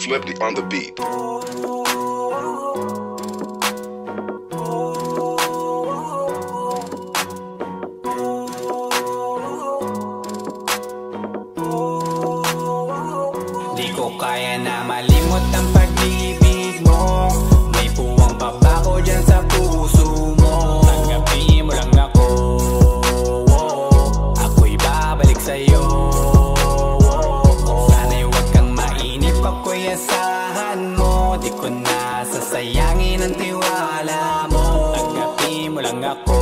Flipped on the beat. Di ko kaya na malimot ang pag-ibig mo. May puwang pabako dyan sa puso mo. Tanggapin mo lang ako, ako'y babalik sa'yo. Sana'y huwag kang mainip, ako'y asahan mo. Di ko na sasayangin ang tiwala mo. Tanggapin mo lang ako,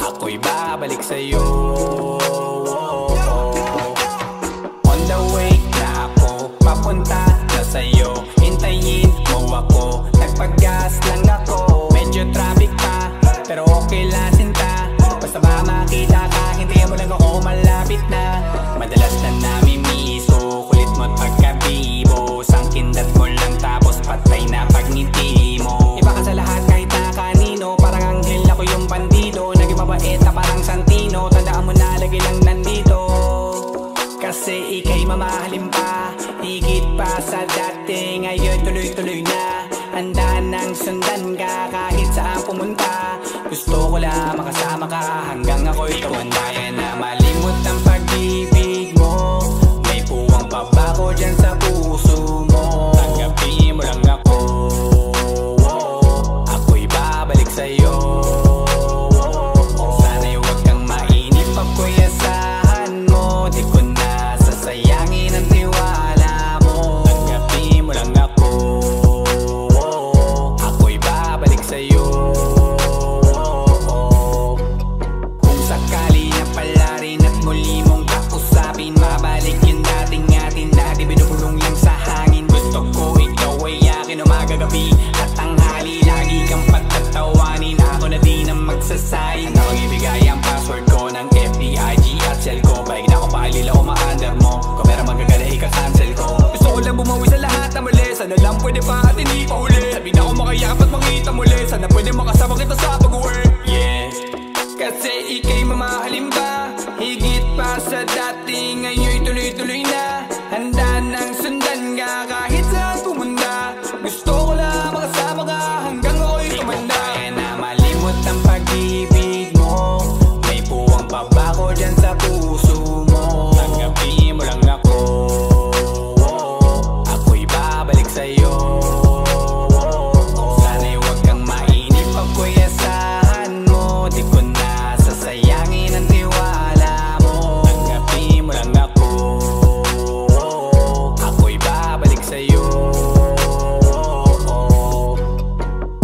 ako'y babalik sa'yo. Papunta na sa'yo, hintayin mo ako. Nagpag-gas lang ako, medyo traffic pa, pero okay lang sinta. Basta ba makita ka, hintayin mo lang ako, malapit na. Madalas na namimiso, kulit mo't pagkabibo. Sangkindat mo lang tapos patay na pagngiti mo. Iba ka sa lahat kahit na kanino, parang anghel ako yung bandido. Naging mabait na parang Santino, tandaan mo na lagi lang nandito. Kasi ika'y mamahalin pa, higit pa sa dati. Ngayon tuloy-tuloy na, handa nang sundan ka kahit saan pumunta. Gusto ko lang makasama ka hanggang ako'y tumanda. Kaya na malimot ang pag-ibig mo. May puwang pabako dyan sa puso mo. Tanggapin mo lang ako, ako'y babalik sa'yo. Sana'y huwag kang mainip, ako'y asahan mo. Di ko na sasayangin ang tiwala mo. Tanggapin mo lang ako, ako'y babalik sa'yo. Kung sakali na pala rin at muli mong kausapin, mabalik yung dating atin na di binubulong lang sa hangin. Gusto ko ikaw ay akin umagabi at tanghali, lagi kang pagtatawanin. Ako na din ang magsasayin, ako ibigay ang password ko ng FBIG at cell ko. Baig na akong paalila o ma-under mo, kung meron magagala ika-cancel ko. Gusto ko lang bumawi sa lahat na mali, sana lang pwede pa at hindi pa huli. Sabi na ako makayakap at makita muli, sana pwede makasama kita sa pag-work. Yeah, kasi ika'y mamahalin pa, higit pa sa dati. Ngayon'y tuloy-tuloy na, handa nang sundan ka kahit saan pumunta. Gusto ko lang makasama ka hanggang ako'y tumanda. Kaya na malimot ang pag-ibig mo. May puwang pabako dyan sa puso mo. Tanggapin mo lang ako, ako'y babalik sa'yo. Sana'y huwag kang mainip, ako'y asahan mo. Di ko na sasayangin ang tiwala mo. Tanggapin mo lang ako, ako'y babalik sa'yo.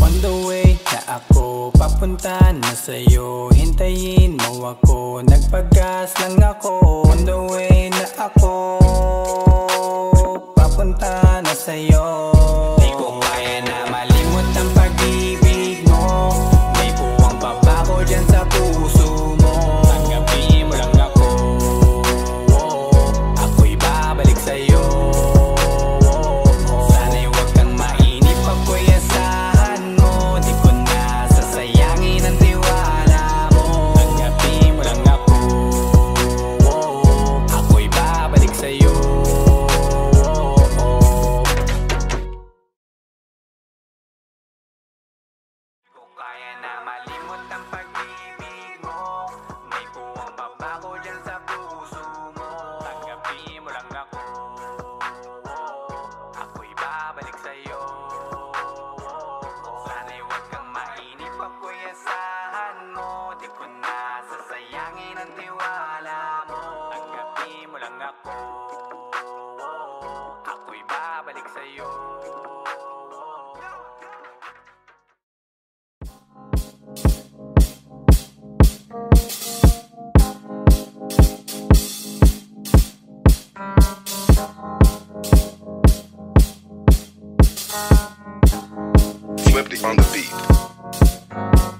On the way na ako, papunta na sa'yo, hintayin mo ako. Nagpag-gas lang ako. On the way na ako, papunta na sa'yo. Di ko kaya na malimot ang pag-ibig mo. May puwang pabako dyan sa puso mo. Tanggapin mo lang ako, ako'y babalik sa'yo. Sana'y huwag kang mainip, ako'y asahan mo. Di ko na sasayangin ang tiwala mo. Tanggapin mo lang ako, ako'y babalik sa'yo. Kaya na malimot ang pag-ibig mo. May puwang pabako dyan sa puso mo. Tanggapin mo lang ako, ako'y babalik sa'yo. Sana'y huwag kang mainip, ako'y asahan mo. Di ko na sasayangin ang tiwala mo. Tanggapin mo lang ako, ako'y babalik sa'yo. Flipped on the beat.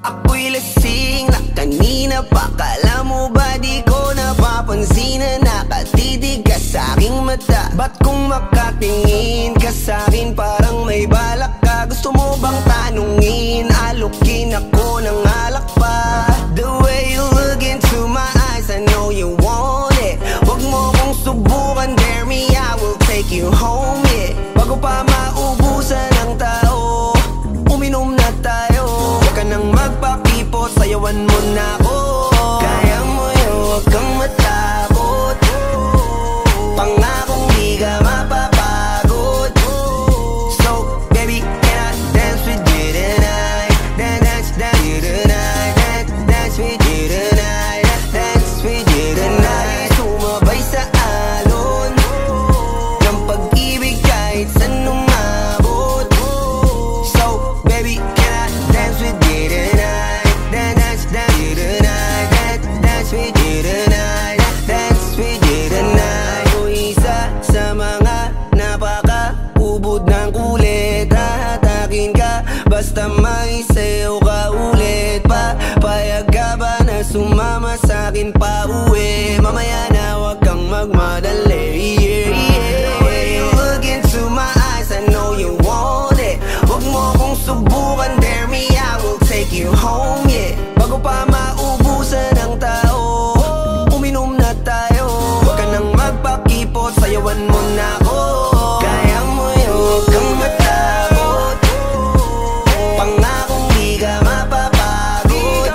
Ako'y lasing na kanina pa. Kala mo ba di ko napapansin na nakatitig ka sa'king mata? Ba't kung makatingin ka sa'kin parang may balak ka? Gusto mo bang tanungin? Alukin ako ng alak pa. The way you look into my eyes, I know you want it. Wag mo kong subukan, dare me, I will take you home. mapakipot, sayawan mo na ako. Kaya mo yun, huwag kang matakot. Pangakong di ka mapapagod. So baby, can I dance with you tonight? Dance with you tonight. Dance with you tonight. Dance with you tonight. Sumabay sa alon ng pag-ibig kahit saan umabot. So baby, can I dance with you tonight? Dance with you tonight. Dance with you tonight. Dance with you tonight. O isa sa mga napaka-ubod ng kulit, hahatakin ka basta may sayo ka ulit. Payag ka ba na sumama sa'kin pa uwi? Mamaya na wag kang magmadali. The way you look into my eyes, I know you want it. Wag mo kong subukan, dare me, I will take you home, yeah. Bago pa maubusan ng tao, uminom na tayo. Wag ka nang magpakipot, sayawan mo na ako. Kaya mo yun, huwag kang matakot. Pangakong di ka mapapagod.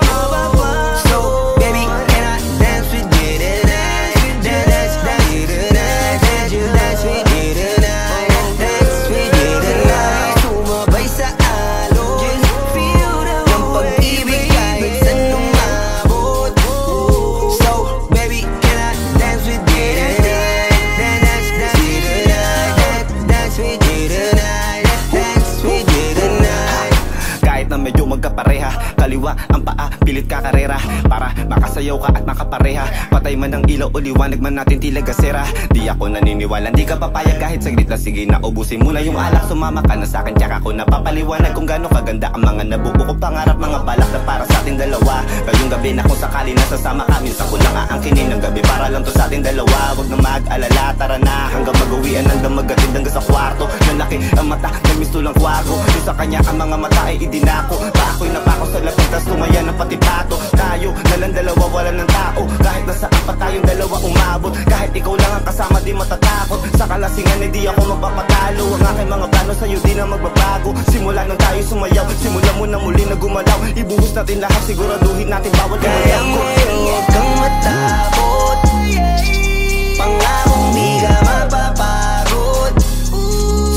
So baby, can I dance with you tonight? Dance with you tonight. Dance with you tonight. Dance with you tonight. Sumabay sa alon ng pag-ibig kahit saan umabot. So baby, can I dance with you tonight? Dance with you tonight. Dance with you tonight. Dance with you tonight. Kahit na medyo magkapareha, kaliwa ang paa, pilit ka karera para makasayaw ka at makapareha. Patay man ang ilaw o liwanag man natin tila gasera. Di ako naniniwala, di ka papayag kahit saglit na. Sige na, ubusin mo na yung alak. Sumama ka na sa'kin, tsaka ako napapaliwanag kung gaano kaganda ang mga nabuo ko pangarap. Mga balak na para sa ating dalawa. Ngayong gabi na kung sakali nasasama kami, sa kulang aangkinin ng gabi para lang to sa ating dalawa. Wag na mag-alala, tara na hanggang mag-uwian ng damagatid hanggang sa kwarto. Nalaki ang mata, nagmisto lang kwago. Yung sa kanya ang mga mata ay idinako. Ako'y napako sa lapit, tas tumaya ng pati pato. Tayo nalang dalawa, wala ng tao. Kahit nasaan pa tayong dalawa umabot. Kahit ikaw lang ang kasama, di matatakot. Sa kalasingan, di ako magpapatalo. Ang aking mga plano sa'yo, di na magbabago. Simula nang tayo sumayaw, simula mo na muli na gumalaw. Ibuhos natin lahat, siguraduhin natin bawal ka Kaya mo yun, huwag kang matakot. Pangakong di ka mapapagod.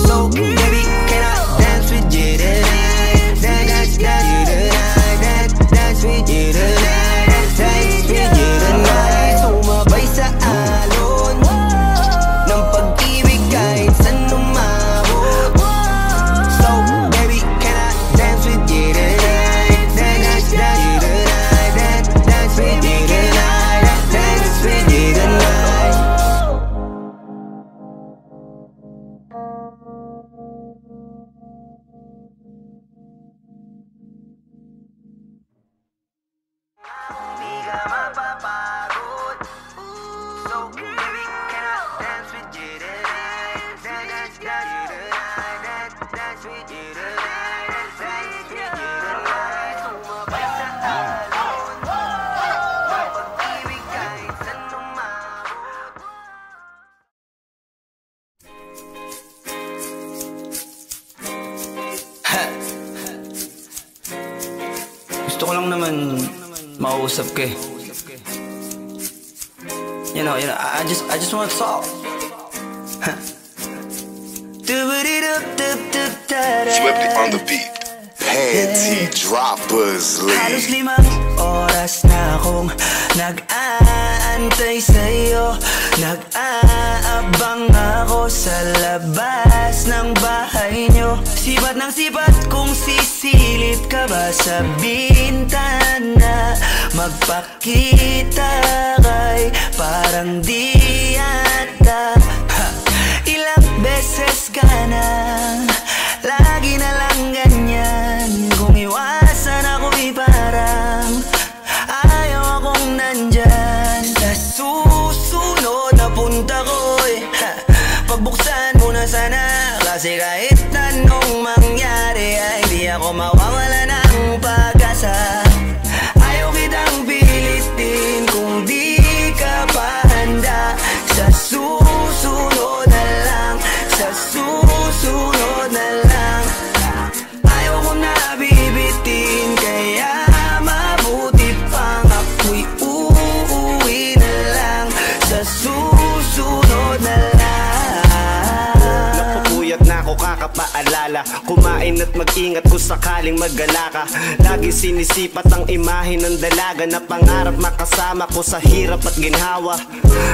So baby, can I dance with you tonight? Dance with you tonight. Dance with you tonight. Dance with you tonight. Sumabay sa alon ng pag-ibig kahit saan umabot. So baby, can I dance with you tonight? Dance with you tonight. Dance with you tonight. Dance with you tonight. Di ka mapapagod. So baby, can I dance with you tonight? Dance with you tonight. Dance with you tonight. Dance with you tonight. Sumabay sa alon ng pag-ibig kahit saan umabot. Gusto ko lang naman mausap ka eh. You know, I just want to talk. Swifty on the beat. Panty droppers Halos lead. 5 oras na akong nag-aantay sa'yo. Nag-aabang ako sa labas ng bahay nyo. Sipat ng sipat kung sisilip ka ba sa bintana. Magpakita kay parang di yata. Ilang beses ka na, lagi na lang ganyan. Kung iwasan ako'y parang ayaw akong nandyan. Sa susunod na punta ko'y pagbuksan mo na sana. Kasi kahit anong mangyari ay di ako mawawala ng pag-asa. Ayaw kitang pilitin kung di ka pa handa. Sa susunod na lang, sa susunod pagkain at mag-ingat kung sakaling maggala ka. Lagi sinisipat ang imahe ng dalaga na pangarap makasama ko sa hirap at ginhawa.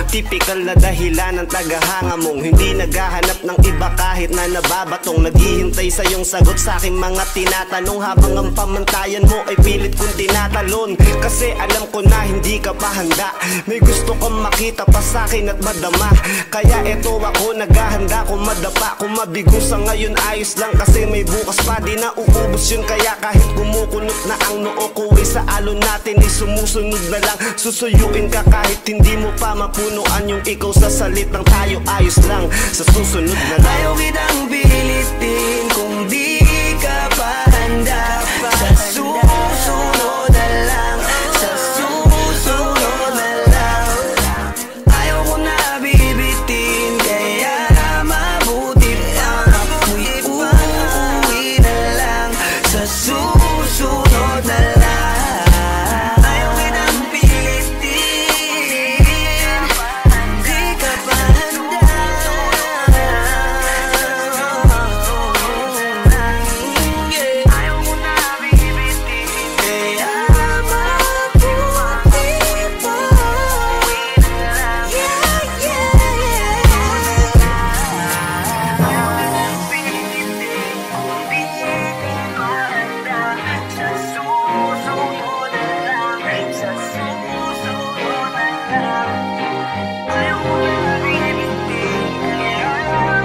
Typical na dahilan ng tagahanga mong hindi naghahanap ng iba kahit na nababatong. Naghihintay sa iyong sagot sa aking mga tinatanong, habang ang pamantayan mo ay pilit kong tinatalon. Kasi alam ko na hindi ka pa handa, may gusto kang makita pa sa akin at madama. Kaya eto ako naghahanda, kung madapa, kung mabigo sa ngayon ayos lang, kasi may bukas pa, di na uubos yun. Kaya kahit kumukunot na ang noo ko ay sa alon natin ay sumusunod na lang. Susuyuin ka kahit hindi mo pa mapunuan yung ikaw sa salitang tayo ayos lang, sa susunod na lang. Ayaw kitang pilitin kung di ka pa handa pa. Sa susunod na lang, sa susunod na lang. Ayaw ko na bibitin, kaya mabuti pa ako'y uuwi na lang, sa susunod na lang. Ayaw kitang pilitin, di ka pa handa. Ayaw ko na bibitin, kaya mabuti pa uwi na lang. Ayaw kitang pilitin kung di ka handa. Sa susunod na lang, sa susunod na lang. Ayaw ko na bibitin, kaya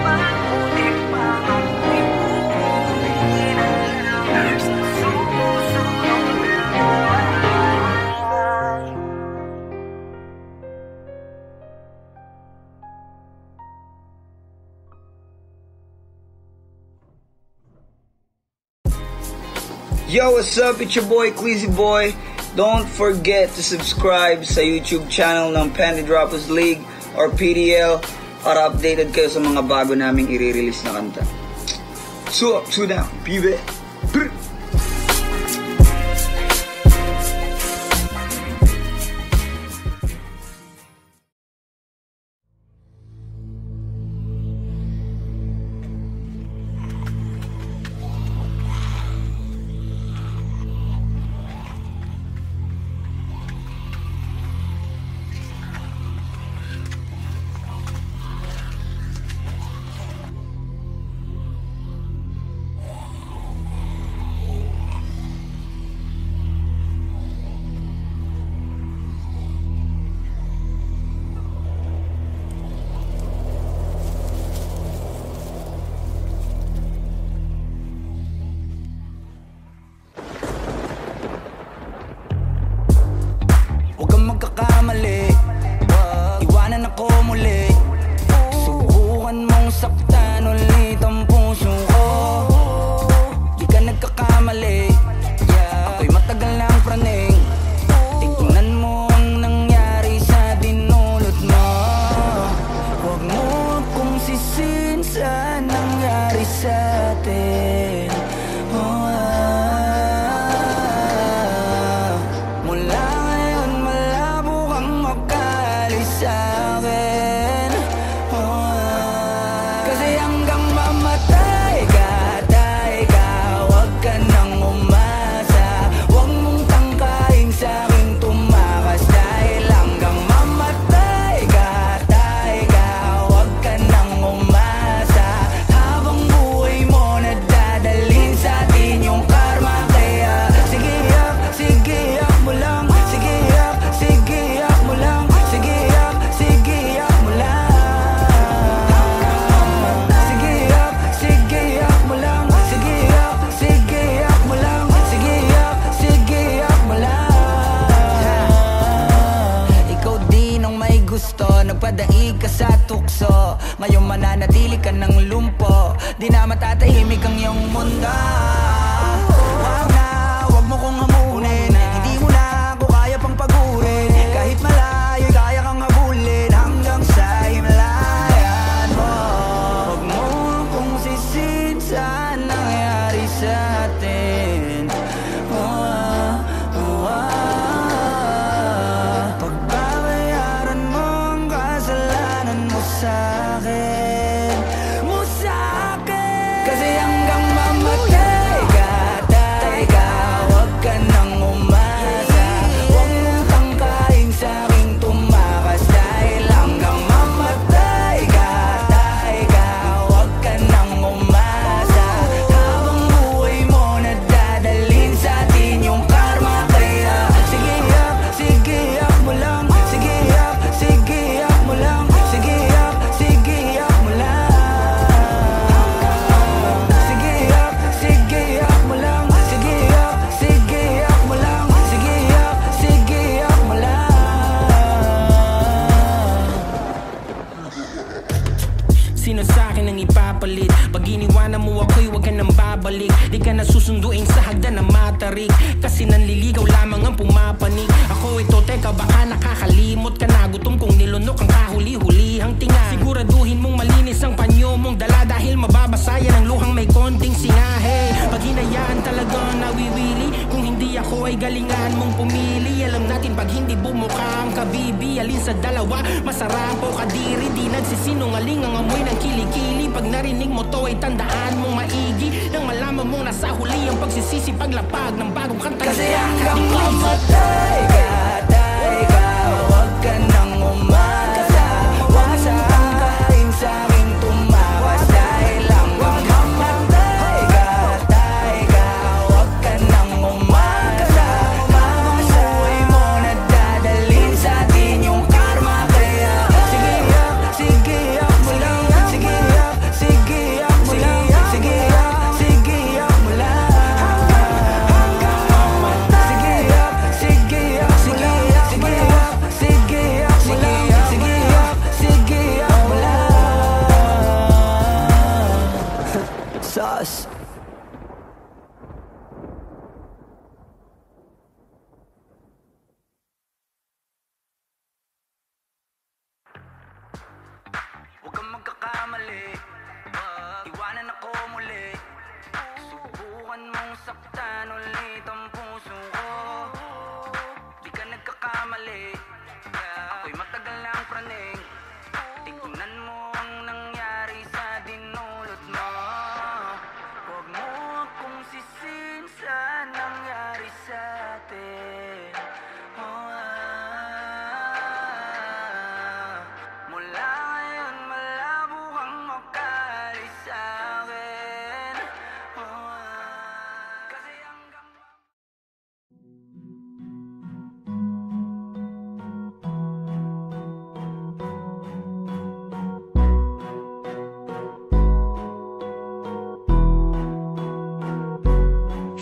mabuti pa ako'y uuwi na lang, sa susunod na lang. Yo, what's up? It's your boy, Queasy Boy. Don't forget to subscribe sa YouTube channel ng Panty Droppers League or PDL para updated kayo sa mga bago naming i-release na kanta. 2 up, 2 down, baby. Brr. Huwag kang magkakamali, iwanan ako muli. Subukan mong saktan ulit ang puso ko. Di ka nagkakamali, ako'y matagal ng praning. Tingnan mo ang nangyari sa dinulot mo. Huwag mo akong sisihin sa nangyari sa atin. Mula ngayon malabo kang makaalis sa'kin. Kasi hanggang mamatay ka, huwag ka nang umasa. Huwag mong tangkain sa'king tumakas. Dahil hanggang mamatay ka, huwag ka nang umasa. Habang buhay mo nadadalhin sa atin yung karma. Kaya sige yak mo lang. Sige yak mo lang. Sige yak mo lang. Sige yak mo lang. Sige yak mo lang. Sige yak mo lang. Ikaw din ang may gusto, nagpadaig ka sa tukso. Ngayon mananatili ka ng lumpo, di na matatahimik ang iyong mundo. Wag mo kong hamunin, hindi mo na ako kaya pang pagurin. Kahit malayo, kaya kang habulin hanggang sa himlayan mo. Wag mo kong sisihin sa nangyari sa atin. Pagbabayaran mo ang kasalanan mo sa'kin. Kasi hanggang mamatay na susunduin sa hagdan na matarik. Kasi nanliligaw lamang ang pumapanig. Ako ito, teka baka nakakalimot ka na. Gutom kong nilunok ang kahuli-hulihang tinga. Siguraduhin mong malinis ang panyo mong dala, dahil mababasa yan ang luhang may konting singahe. Pag hinayaan talaga nawiwili, kung hindi ako ay galingan mong pumili. Alam natin pag hindi bumuka ang kabibi, alin sa dalawa masarap o kadiri. Di nagsisinungaling ang amoy ng kilikili. Pag narinig mo to ay tandaan mong maigi, nang malaman mong nasa huli ang pagsisisi paglapag ng bagong kanta. Kasi hanggang mamatay ka, huwag ka nang umasa. Huwag saan kain sa'king tumawas, dahil hanggang mamatay ka, huwag ka nang umasa. Mamuhay mo na dadalhin sa'tin yung karma. Kaya sige up mo lang, sige up mo lang, sige up mo lang. Sauce. Huwag kang magkakamali, iwanan ako muli. Subukan mong saktan ulit ang puso ko. Di ka nagkakamali, ako'y matagal ng praning. Tingnan mo ang nangyari sa dinulot mo. Huwag mo akong sisihin sa nangyari sa atin. Mula ngayon malabo kang makaalis sa akin. Kasi hanggang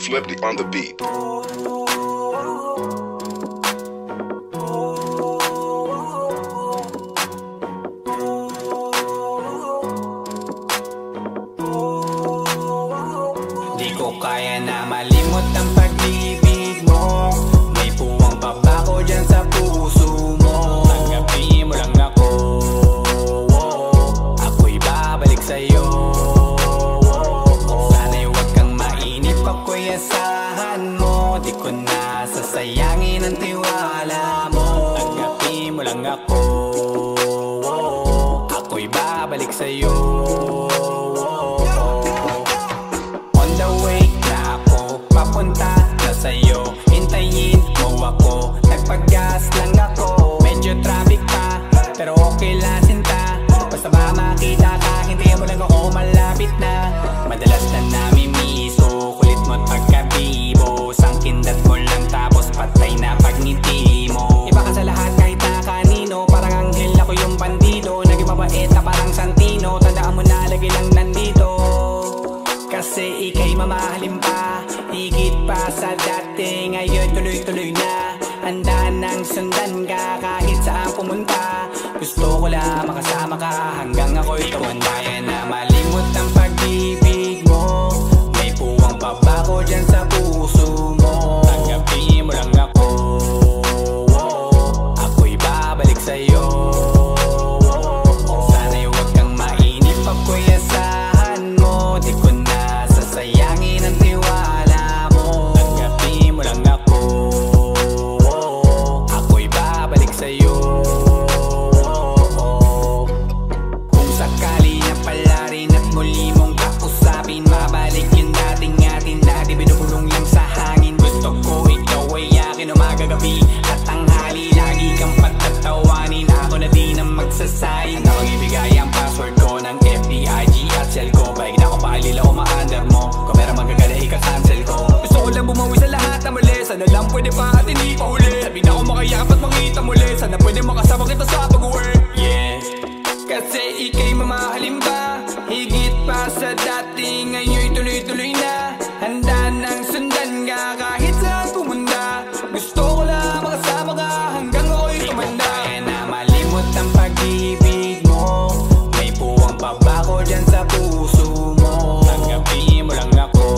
Swifty on the beat. di ko kaya na malimot ang pag-ibig mo. May puwang pa ba ko dyan sa puso mo? Tanggapin mo lang ako, ako'y babalik sa'yo. Sana'y huwag kang mainip, ako'y asahan mo. Di ko na sasayangin ang tiwala mo. Tanggapin mo lang ako, ako'y babalik sa'yo. On the way na ako, papunta na sa'yo. Hintayin mo ako, nagpag-gas lang ako. Medyo traffic pa, pero okay lang sinta. Basta ba makita ka, hintayin mo lang ako, malapit na. Madalas na namimiso, kulit mo't pagkabibo. Sangkindat mo lang tapos patay na pagngiti mo. Iba ka sa lahat kahit na kanino, parang anghel ako yung bandido. Naging mabait na parang Santino, tandaan mo na lagi lang nandito. Kasi ika'y mamahalin pa, higit pa sa dati. Ngayon tuloy-tuloy na, handa nang sundan ka kahit saan pumunta. Gusto ko lang makasama ka hanggang ako'y tumanda. Na malimot ang pag-ibig mo, may puwang pa ba ko dyan sa puso mo? Tanggapin mo lang ako, ako'y babalik sa'yo. Sana'y huwag kang mainip, ako'y asahan mo. Di ko na sasayangin ang tiwala mo. Tanggapin mo lang ako, ako'y babalik sa'yo. Kung sakali na pala rin at muli mong kausapin, mabalik yung dating atin, dati binubulong lang sa hangin. Gusto ko ikaw ay akin umaga gabi at tanghali, lagi kang patatawanin. Ako na din ang magsasayin na mag-ibigay ang password ko ng FB, IG at cell ko. Baik na ako paalila o ma-under mo, kung meron magagala ika-cancel ko. Gusto ko lang bumawi sa lahat na mali, sana lang pwede pa at hindi pa huli. Sabi na ako makayakap at makita muli, sana pwede makasama kita sa pag-work. Yeah, kasi ika'y mamahalin ba, higit pa sa dati. Ngayon'y tuloy-tuloy na, handa nang sundan ka kahit saan pumunta. Gusto ko lang makasama ka hanggang ako'y tumanda. Di ko kaya na malimot ang pag-ibig mo, may puwang pa ba ko dyan sa puso mo? Tanggapin mo lang ako,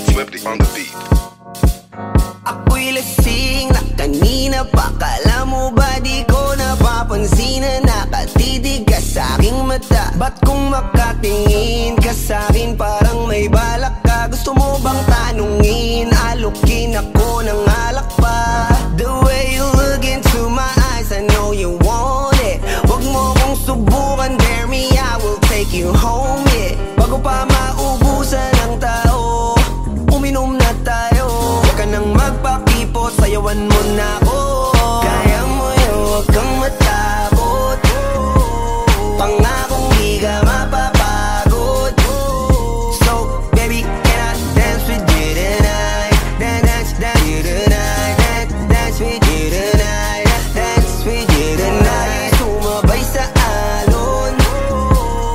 Swifty on the beat. Ako'y lasing na kanina pa. Kala mo ba di ko napapansin na nakatitig ka sa'king mata? Ba't kung makatingin ka sa'kin parang may balak ka? Gusto mo bang tanungin? Alukin ako ng alak pa. The way you look into my eyes, I know you want it. Wag mo kong subukan, dare me, I will take you home, yeah. Bago pa maubusan ng tao, uminom na tayo. Huwag ka nang magpakipot, sayawan mo na ako. Kaya mo yun, huwag kang matakot. Pangakong di ka mapapagod. So, baby, can I dance with you tonight? Dance with you tonight. Dance with you tonight. Dance with you tonight. Sumabay sa alon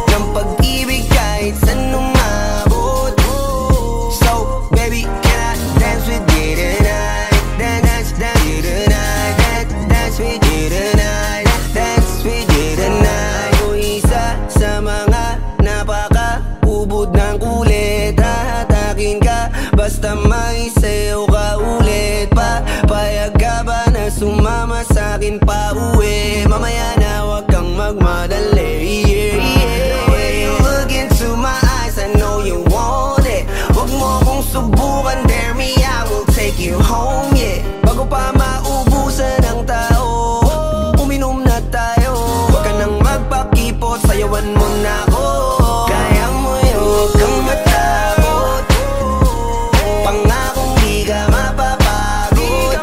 ng pag-ibig kahit saan umabot. So, baby, can I dance with you tonight? Dance with you tonight. Dance with you tonight. Dance with you tonight. O isa sa mga napaka-ubod ng kulit. Hahatakin ka basta may sayo ka ulit pa. Payag ka ba na sumama sa'kin pa uwi? Mamaya na wag kang magmadali. The way you look into my eyes, I know you want it. Wag mo kong subukan, dare me, I will take you home, yeah. Bago pa maubusan ng tao, uminom na tayo. Wag ka nang magpakipot, sayawan mo na ako. Kaya mo yun, wag kang matakot. Pangakong di ka mapapagod.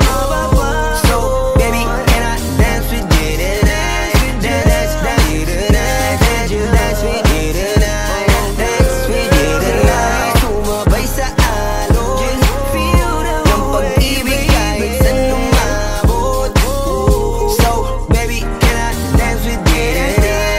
So, baby, can I dance with you tonight? Dance with you tonight. Dance with you tonight. Dance with you tonight. Sumabay sa alon ng pag-ibig kahit saan umabot. So, baby, can I dance with you tonight?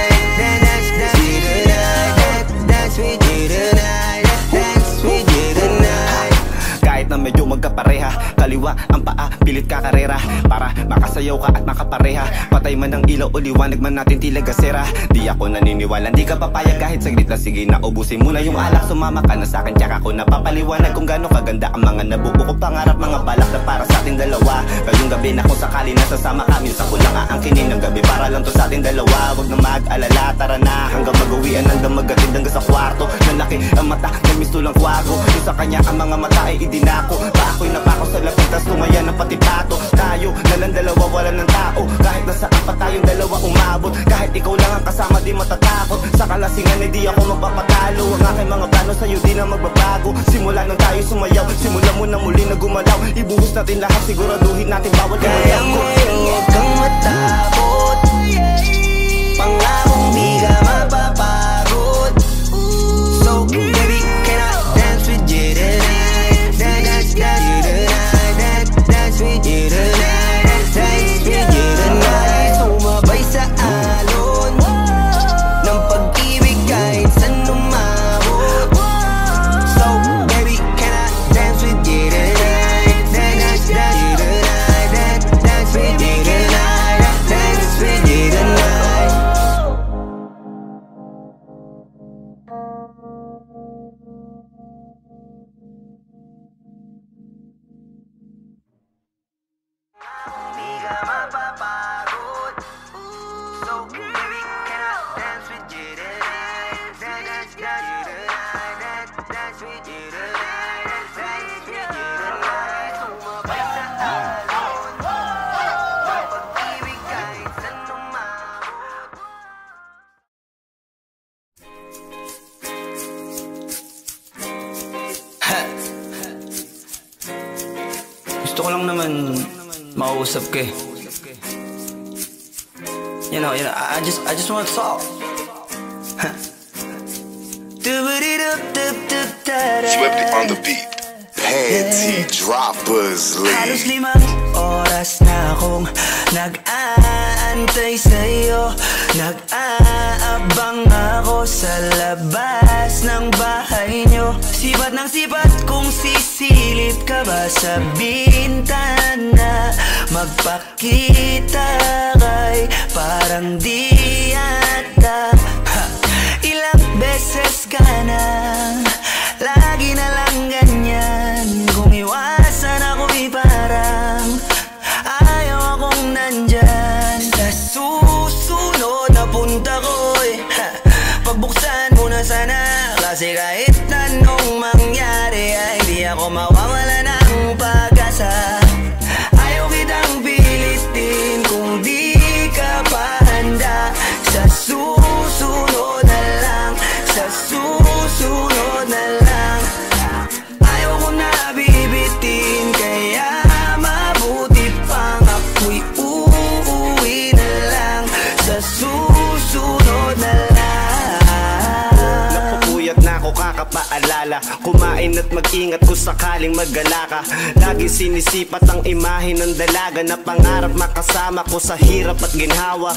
Dance with you tonight. Dance with you tonight. Dance with you tonight. Kahit na medyo magkapareha, kaliwa ang paa, pilit ka karera. Para makasayaw ka at makapareha. Patay man ang ilaw o liwanag man natin tila gasera. Di ako naniniwala, di ka papayag kahit saglit na. Sige na, ubusin mo na yung alak. Sumama ka na sa'kin, tsaka ko napapaliwanag kung gaano kaganda ang mga nabuo ko pangarap. Mga balak na para sa ating dalawa. Ngayong gabi na kung sakali nasasama kami, sa kulang aangkinin ng gabi para lang to sa ating dalawa. Huwag na mag-alala, tara na hanggang mag-uwian, hanggang magatid hanggang sa kwarto. Nalaki ang mata, namisto lang kwago. Yung sa kanya ang mga mata ay idinako. Pa ako'y napako sa lapit, tas tumaya ng pati pato. Tayo nalang dalawa, wala ng tao. Kahit nasaan pa tayong dalawa umabot. Kahit ikaw lang ang kasama, di matatakot. Sa kalasingan ay di ako magpapatalo. Ang aking mga plano sa'yo di na magbabago. Simula nang tayo sumayaw, simula mo na muli na gumalaw. Ibuhos natin lahat, siguraduhin natin bawat Kaya mo yun, huwag kang matakot. Pangakong di ka mapapagod. So, baby, can I dance with you tonight? Dance with you tonight. Dance with you tonight. Dance with you tonight. Sumabay sa alon ng pag-ibig kahit saan umabot. So, baby, can I dance with you tonight? Dance with you tonight. Dance with you tonight. Dance with you tonight. Di ka mapapagod. So, baby, can I dance with you tonight? Dance with you tonight. Dance with you tonight. Dance with you tonight. Sumabay sa alon ng pag-ibig kahit saan umabot. Gusto ko lang naman makausap ka eh. You know, I just want to talk. Swifty on the beat. Panty Droppers Halos League. 5 oras na akong nag-aantay sa'yo. Nag-aabang ako sa labas ng bahay nyo. Sipat ng sipat kung sisilip ka ba sa bintana. Magpakita kay parang di yata. Ilang beses ka na Kasi kahit anong mangyari ay di ako mawawala ng pag-asa. Ayaw kitang pilitin kung di ka pa handa. Sa susunod na lang, sa susunod na lang. Ayaw ko na bibitin, kaya mabuti pang ako'y uuwi na lang. Sa susunod na lang. Napupuyat na ako kakapaalala, kumain at mag-ingat kung sakaling magala ka. Lagi sinisipat ang imahe ng dalaga na pangarap makasama ko sa hirap at ginhawa.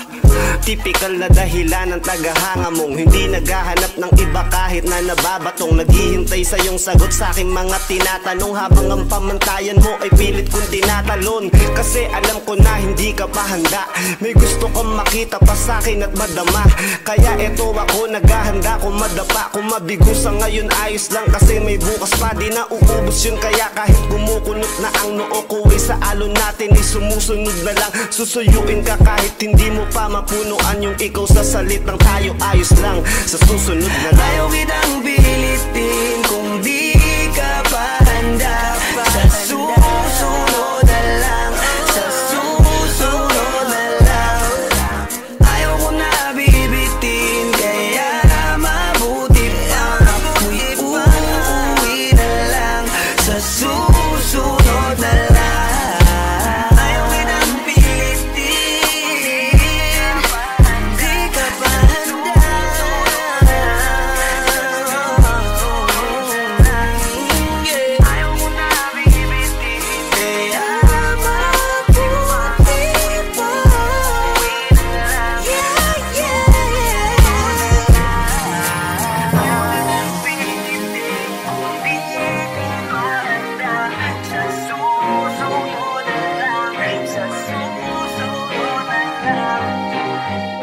Typical na dahilan ng tagahanga mong hindi naghahanap ng iba kahit na nababatong. Naghihintay sa iyong sagot sa aking mga tinatanong, habang ang pamantayan mo ay pilit kong tinatalon. Kasi alam ko na hindi ka pa handa, may gusto kang makita pa sa akin at madama. Kaya eto ako naghahanda, kung madapa, kung mabigo sa ngayon ayos lang. Kasi may bukas pa, di na uubos yun. Kaya kahit kumukunot na ang noo ko ay sa alon natin ay sumusunod na lang. Susuyuin ka kahit hindi mo pa mapunuan yung ikaw sa salitang tayo ayos lang. Sa susunod na lang. Ayaw kitang pilitin kung di ka pa handa. Sa susunod na lang, sa susunod na lang. Ayaw ko na bibitin, kaya mabuti pang ako'y uuwi na lang. Sa susunod na lang. Ayaw kitang pilitin, di ka pa handa. Ayaw ko na bibitin, kaya mabuti pang uuwi na lang. Ayaw kitang pilitin kung di ka pa handa. Sa susunod na lang, sa susunod na lang.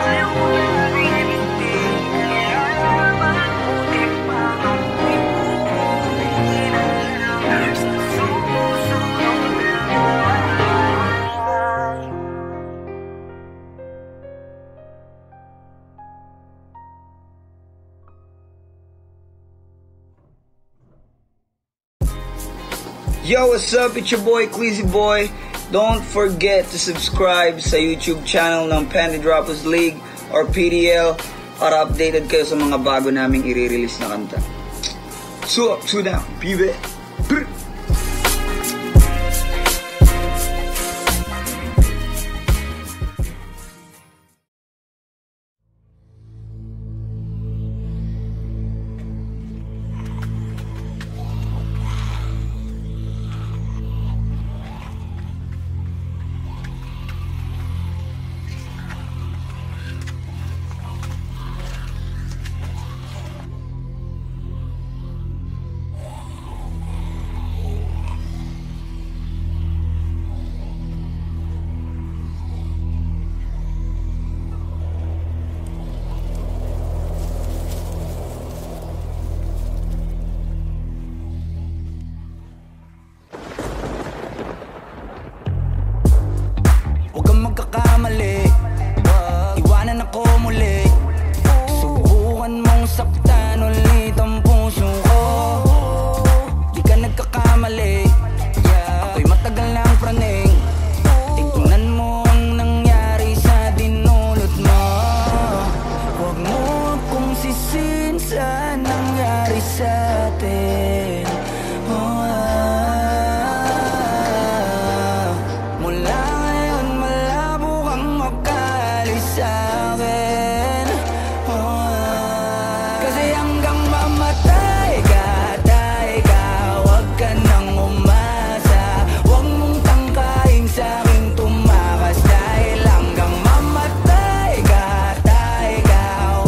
Ayaw ko na bibitin, kaya mabuti pang ako'y uuwi na lang. Sa susunod na lang. Yo, what's up? It's your boy, Queasy Boy. Don't forget to subscribe sa YouTube channel ng Panty Droppers League or PDL para updated kayo sa mga bago naming i-release na kanta. So up, so down, baby. Brr. Huwag kang magkakamali, iwanan ako muli. Subukan mong saktan ulit ang puso ko. Di ka nagkakamali, ako'y matagal ng praning. Tingnan mo ang nangyari sa dinulot mo. Huwag mo akong sisihin sa nangyari sa atin. Mula ngayon malabo kang makalis sa akin. Kasi hanggang mamatay ka, huwag ka nang umasa. Huwag mong tangkain sa aking tumakas. Dahil hanggang mamatay ka,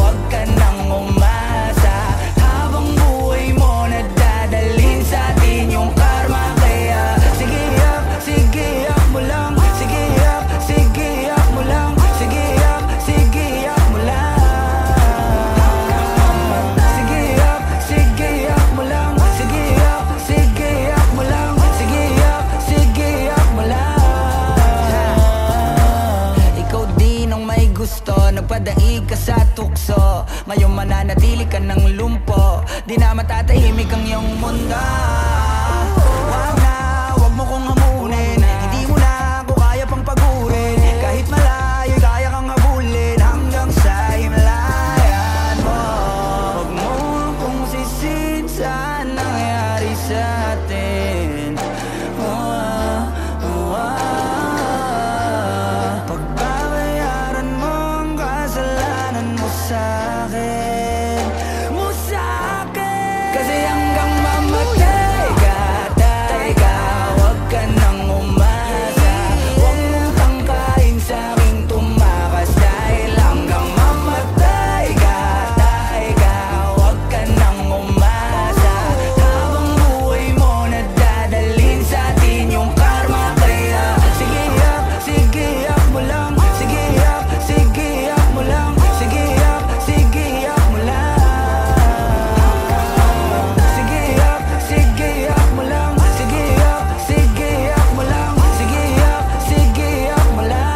huwag ka nang umasa. Habang buhay mo nadadalhin sa atin yung karma. Kaya sige yak mo lang. Sige yak mo lang. Sige yak mo lang. Sige yak mo lang. Sige yak mo lang. Sige yak mo lang. Ikaw din ang may gusto, nagpadaig ka sa tukso. Ngayon mananatili ka ng lumpo. Di na Tatahimik ang iyong mundo. Wag na, wag mo kong hamunin. Hindi mo na ako kaya pang pagurin. Kahit malayo, kaya kang habulin hanggang sa himlayan mo. Wag mo akong sisin sa nangyari sa atin. Pagbabayaran mo ang kasalanan mo sa'kin, mo sa'kin. Kasi hanggang mamatay ka, tay ka, huwag ka nang umasa. Huwag mong tangkain sa'king tumakas. Dahil hanggang mamatay ka, tay ka, huwag ka nang umasa. Habang buhay mo nadadalhin sa atin yung karma. Kaya sige yak mo lang. Sige yak mo lang. Sige yak mo lang. Sige yak mo lang. Sige yak mo lang. Sige yak mo lang.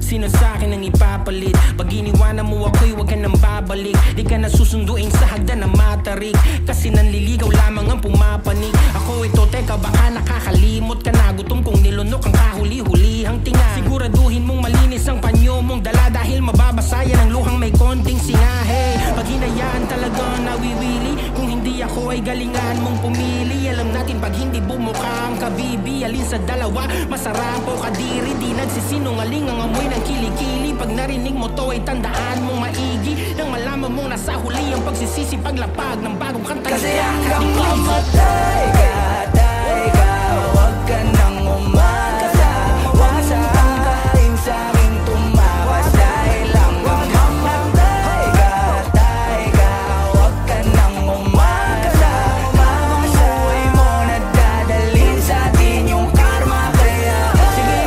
Sino sa'kin ang ipapalit? Pag iniwanan mo ako'y wag ka nang babalik. Di ka na susunduin sa hagdan na matarik. Kasi nanliligaw lamang ang pumapanig. Ako ito, teka baka nakakalimot ka na. Gutom kong nilunok ang kahuli-hulihang tinga. Siguraduhin mong malinis ang panyo mong dala. Dahil mababasayan ang luhang may konting singahe. Pag hinayaan talaga nawiwili. Kung hindi ako ay galingan mong pumili. Alam natin pag hindi bumuka ang kabibi. Alin sa dalawa, masarap o kadiri. Di nagsisinungaling ang amoy ng kilikili. Pag narinig mo to ay tandaan mong maigi. Nang malaman mong nasa huli ang pagsisisi. Paglapag ng bagong kanta. Kasi hanggang mamatay ka, tay ka, huwag ka nang umasa. Huwag mong tangkain sa'king tumakas. Dahil hanggang mamatay ka, tay ka, huwag ka nang umasa. Habang buhay mo nadadalhin sa atin yung karma. Kaya sige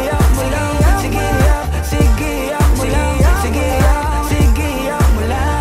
yak mo lang. Sige yak mo lang. Sige yak mo lang. Sige yak mo lang.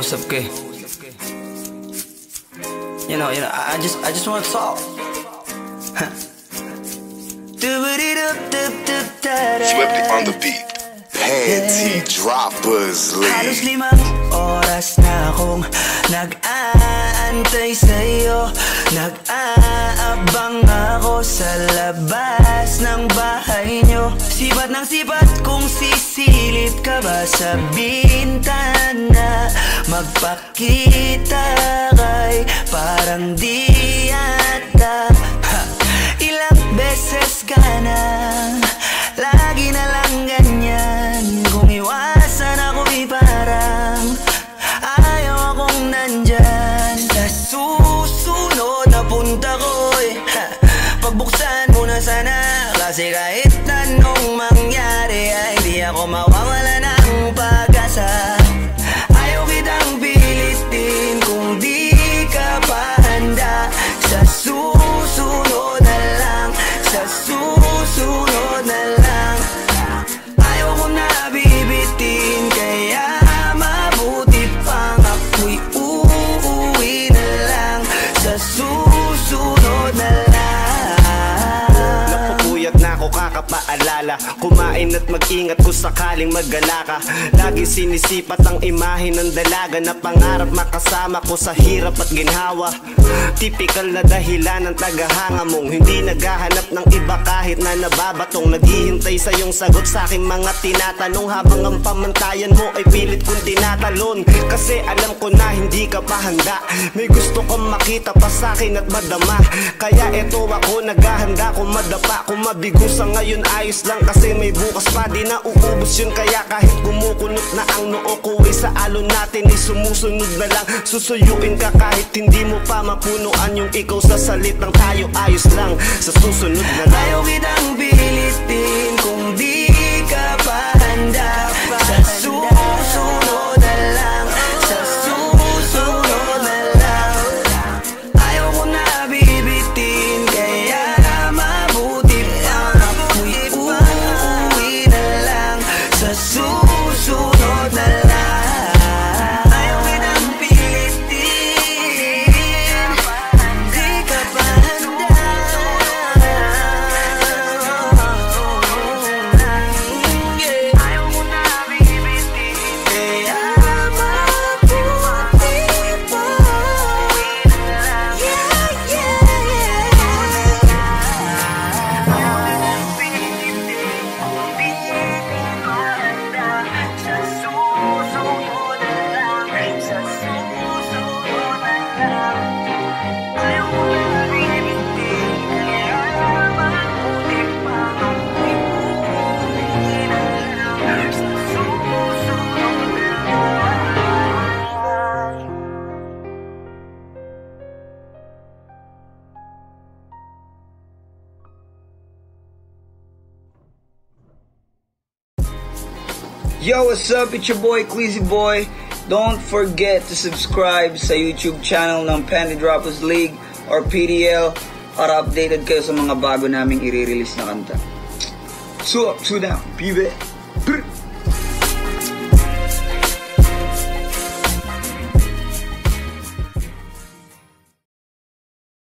kausap ka eh. You know, I just want to talk. Swifty on the beat. Panty Droppers Halos League. 5 oras na akong nag-aantay sa'yo. Nag-aabang ako sa labas ng bahay nyo. Sipat ng sipat kung sisilip ka ba sa bintana. Magpakita kay parang di yata. Ilang beses ka na, lagi na lang ganyan. Kung iwasan ako'y parang ayaw akong nandyan. Sa susunod na punta ko'y pagbuksan mo na sana. Kasi kahit anong mangyari ay di ako mawawala ng pag-asa. Ayaw kitang pilitin kung di ka pa handa. Sa susunod na lang, sa susunod na lang. Ayaw ko na bibitin, kaya mabuti pang ako'y uuwi na lang. Sa susunod na lang. Napupuyat na ako kakapaalala. Kumain at mag-ingat kung sakaling magala ka. Lagi sinisipat ang imahe ng dalaga na pangarap makasama ko sa hirap at ginhawa. Typical na dahilan ng tagahanga mong hindi naghahanap ng iba kahit na nababatong. Naghihintay sa iyong sagot sa aking mga tinatanong, habang ang pamantayan mo ay pilit kong tinatalon. Kasi alam ko na hindi ka pa handa. May gusto kang makita pa sa akin at madama. Kaya eto ako naghahanda, kung madapa, kung mabigo sa ngayon ayos lang. Kasi may bukas pa, di na uubos yun. Kaya kahit kumukunot na ang noo ko ay sa alon natin ay sumusunod na lang. Susuyuin ka kahit hindi mo pa mapunuan yung ikaw sa salitang tayo ayos lang. Sa susunod na lang. Ayaw kitang pilitin kung di ka pa handa. Sa susunod na lang, sa susunod na lang. Ayaw ko na bibitin, kaya mabuti pang ako'y uuwi na lang. Sa susunod na lang. Ayaw kitang pilitin, di ka pa handa. Ayaw ko na bibitin, kaya mabuti pang uuwi na lang. Yo, what's up? It's your boy, Queasy Boy. Don't forget to subscribe sa YouTube channel ng Panty Droppers League or PDL para updated kayo sa mga bago naming i-release na kanta. So up, so down, baby.